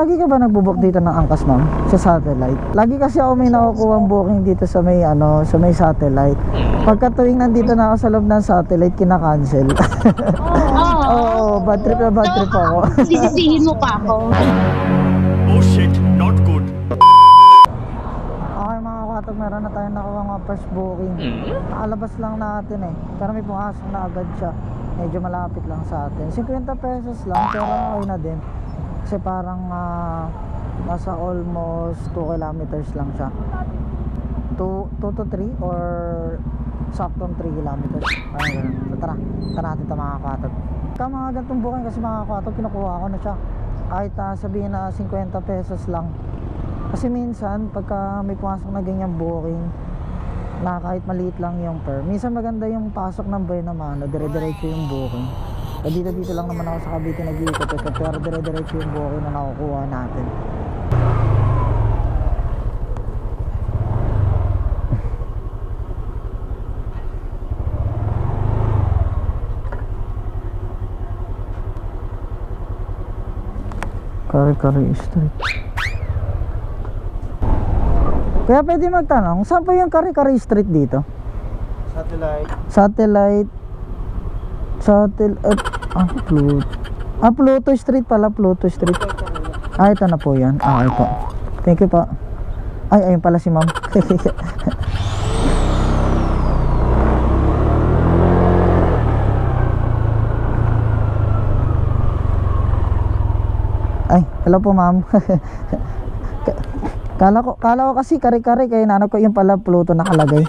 Lagi ka ba nagbo-book dito ng angkas, ma'am? Sa satellite? Lagi kasi ako may nakukuha booking dito sa may sa may satellite. Pagka tuwing nandito na ako sa loob ng satellite, kina-cancel. Oo, bad trip ako. Sisisihin mo pa ako. Oh shit, not good. Okay mga katog, meron na tayong nakuha nga first booking. Nakalabas lang natin eh. Pero may pumasok na agad siya. Medyo malapit lang sa atin. 50 pesos lang, pero okay na din. Kasi parang nasa almost 2 kilometers lang siya. 2 to 3 or saktong 3 kilometers. Parang ganun. So tara natin ito mga katog. Mga ganitong booking kasi mga katog, kinukuha ko na siya. Kahit sabihin na 50 pesos lang. Kasi minsan pagka may pumasok na ganyan booking na kahit maliit lang yung per, minsan maganda yung pasok ng buy naman, dire-diretso yung booking. Dito lang naman ako sa Cavite nag-iikot, pero dire-diretso yung booking na nakukuha natin. Kare-kare street. Kaya pwede magtanong, saan po yung Kare-kare street dito? Satellite. Pluto Street pala, Pluto Street. Ito na po yan. Okay po. Thank you po. Ayun pala si ma'am. Hello po ma'am. Kala ko kasi Kare-kare, kaya nanap ko yung pala Pluto nakalagay.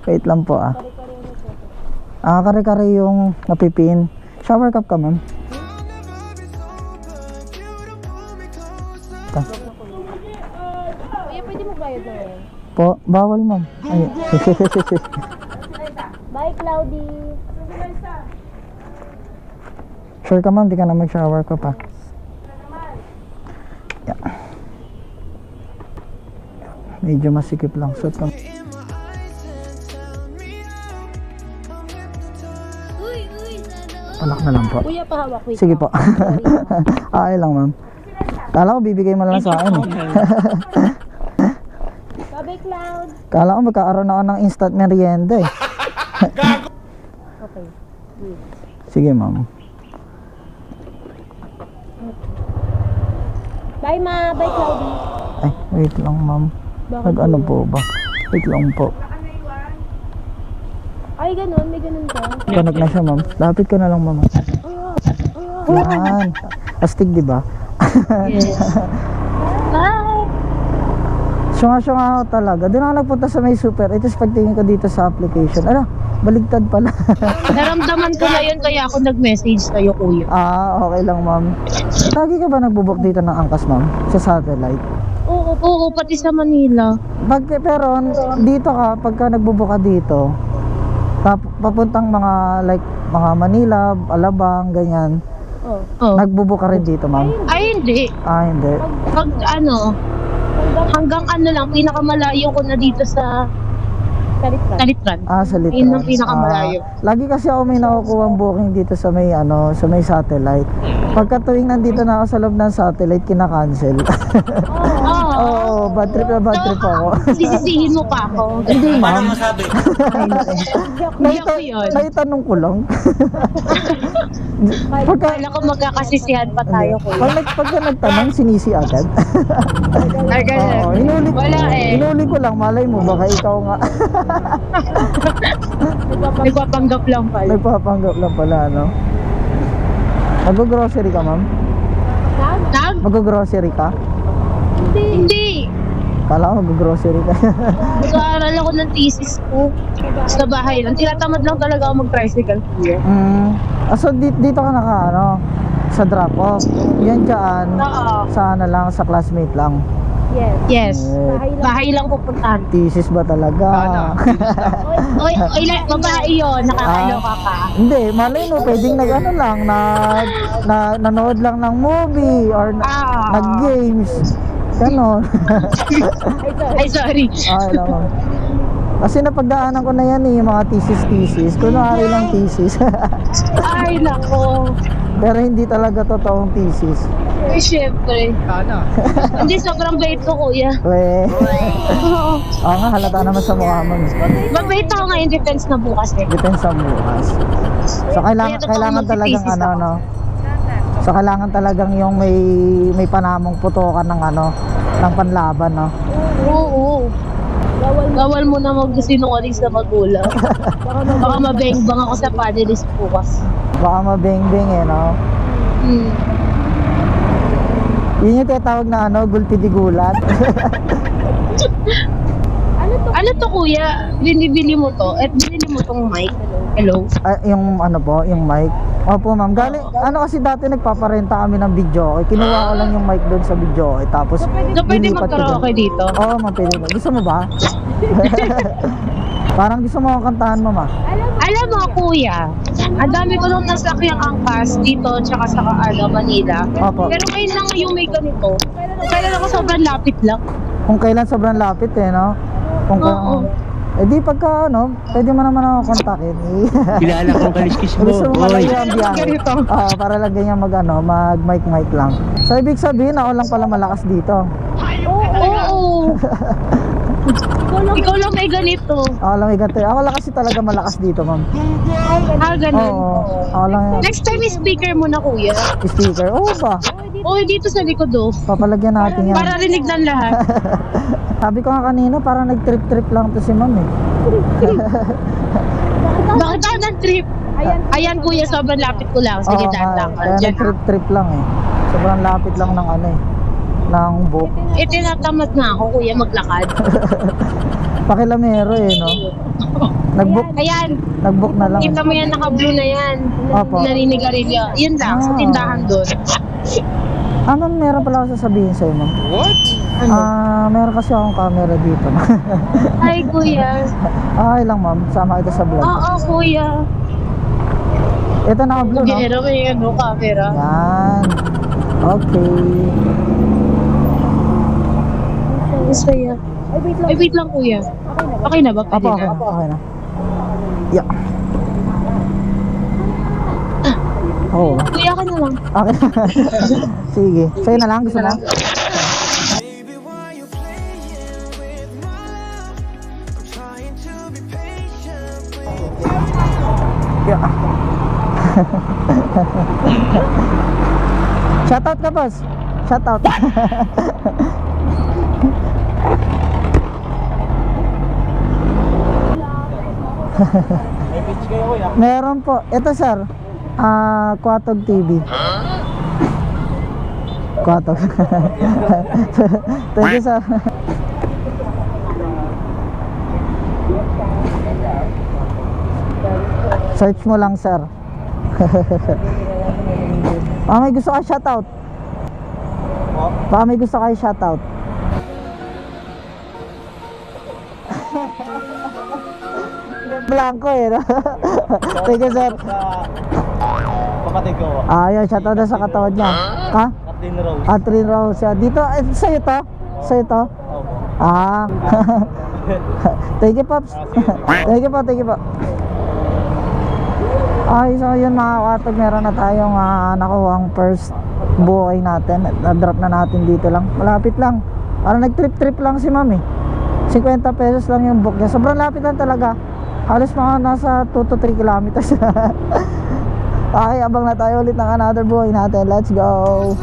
Wait lang po Kare-kare yung napipin. Shower cup ka ma'am. Kuya, pwede mo bayad na yun? Po, bawal ma'am. Bye, Cloudy. Sure ka ma'am, di ka na mag-shower cup pa. Yeah. Medyo masikip lang. So, palak na lang po. Kuya, pahawak. Wait. Sige po. Okay lang ma'am. Kala ko bibigay mo lang sa akin Bye, Cloud. Kala ko magkakaroon ako ng instant merienda Okay. Sige ma'am. Bye, Ma. Bye, Cloudy. Wait lang ma'am. Nag-ano po ba? Wait lang po. Ay, ganun. May ganun ka. Connect na siya ma'am. Lapit ka na lang ma'am. Yan. Astig diba? Yes. Bye. Syunga-syunga ako talaga. Doon ako nagpunta sa may super. Ito pagtingin ko dito sa application. Baligtad pala. Naramdaman ko na yun, kaya ako nag-message sa'yo, kuya. Okay lang ma'am. Lagi ka ba nagbo-book dito ng angkas ma'am? Sa satellite? Oo, pati sa Manila. Pero dito ka, pagka nagbo-book ka dito, papuntang mga Manila, Alabang, ganyan. Oh. Nagbo-book ka rin dito ma'am? Ay, hindi. Hindi. Hanggang lang, pinakamalayo ko na dito sa Talitran. Sa Litran. Yun ang pinakamalayo. Lagi kasi ako may nakukuha booking dito sa may sa may satellite. Pagka tuwing nandito na ako sa loob ng satellite, kina-cancel. Oo, bad trip ako. Sisisihin mo pa ako. Hindi ma'am. Naitanong ko lang. Kala ko magkakasisihan pa tayo, kuya. Pagka nagtanong, sinisi agad. Ay, ganun. Wala Inuli ko lang, malay mo, baka ikaw nga. Nagpapanggap lang pala. Nagpapanggap lang pala, no? Mag-grocery ka, ma'am? Mag-grocery ka? Hindi. Kala ko mag-grocery ka. Nag-aaral ako ng thesis ko. Sa bahay lang. Tinatamad lang talaga ako mag-tricycle, kuya. So dito ka sa drop off. Yan dyan. Oo. Sa sa classmate lang. Yes. Bahay lang pupuntahan. Thesis ba talaga? Oy, babae yun. Nakakaloka ka. Hindi, malay mo, pwedeng nanood lang ng movie or nag-games. Ganon. Ay, sorry. Okay lang ma'am. Kasi napagdaanan ko na yan eh, yung mga thesis. Kunwari lang thesis. Ay, nako. Pero hindi talaga totoong thesis. Eh, syempre. Hindi, sobrang bait ko, kuya. We. Oo. Oo nga, halata naman sa mukha mo. Mabait ako nga in defense na bukas eh. Depends sa bukas. So Kaya totoo kailangan talagang magtitesis ano ako. no. So kailangan talagang yung may panamong putokan ng ano, ng panlaban no. Oo. Bawal mo na magsinungaling sa magulang. Baka mabeng-bang ako sa panelist bukas. Baka mabeng-beng eh no. Hmm. Yun yung tinatawag na ano, gulpi di gulat. Ano to, kuya? Binibili mo to? At binili mo tong mic? Hello? Yung ano po, yung mic. Opo ma'am, galing, ano kasi dati nagpaparenta kami ng video. Kinuha ko lang yung mic doon sa video. Tapos, So, pwede lilipat ko doon. magkaraoke dito? Oo ma'am, pwede mo. Gusto mo ba? Parang gusto mo akong kantahan mo ma. Alam mo, kuya, ang dami ko nung nasakyang angkas dito tsaka sa Manila. Opo. Pero ngayon lang yung may ganito. Kailan ako sobrang lapit lang. Kung kailan sobrang lapit eh, no? Kung Oo. Eh di pagka ano, pwede mo naman ako kontakin. Kilala kong kaliskis mo, Gusto mo boy. malayo ang biyahe. Ganito. Para lang ganyan mag mic lang. So ibig sabihin ako lang pala malakas dito. Oo. Ikaw lang may ganito. Ako lang igat. Ako lang kasi talaga malakas dito, ma'am. Ah, ganun. Oo. Ako lang Next time, speaker mo na, kuya. speaker. Oo ba? Oo, dito sa likod, oh. Papalagyan natin yan. Para rinig ng lahat. Sabi ko nga kanina, parang nag-trip lang to si ma'am eh. Bakit ako nag-trip? Ayan, kuya, sobrang lapit ko lang. Sige, Oo nga, dahan kaya Diyan. nag-trip lang eh. Sobrang lapit lang ng ano eh. Ng book. Tinatamad na ako, kuya, maglakad. Pakilamero eh, no? Ayan, Nag-book na lang. kita mo yan, naka-blue na yan. Opo. Naninigarilyo. Yun lang, sa tindahan doon. Ma'am, meron pala ako sasabihin sa'yo, ma'am. Ano? Meron kasi akong camera dito. Ay, kuya. Okay lang, ma'am. Sama kita sa vlog. Oo, kuya. Ito naka-blue, no? Gero, may ano, camera. Yan. Okay. Masaya. Ay, wait lang, kuya. Okay na ba? Pwede Apo, na. okay na. Yeah. Oo. Kuya ka na lang. Okay. Sige. Sa'yo na lang. Gusto mo? Baby, why you playing with my love? I'm trying to be patient with Yeah. Shoutout ka, boss. Shoutout. Meron po. Ito, sir. Quatog TV. Quatog. Thank you, sir. Search mo lang, sir. May gusto ka shoutout? May gusto ka shoutout? Blanco eh, no? Thank you, sir. Kapatid ko, Yun, shoutout na sa katawan niya. Ha? Kathleen Rose. Catherine Rose. Yan. Dito, sa'yo to? Sa'yo to? Thank you, Pops. Thank you po. Okay, so yun mga katog, meron na tayong nakuha ang first buhay natin. Na-drop na natin dito lang. Malapit lang. Parang nag-trip lang si ma'am eh. 50 pesos lang yung book niya. Sobrang lapit lang talaga. Halos mga nasa 2 to 3 kilometers. Okay, abang na tayo ulit ng another buhay natin. Let's go!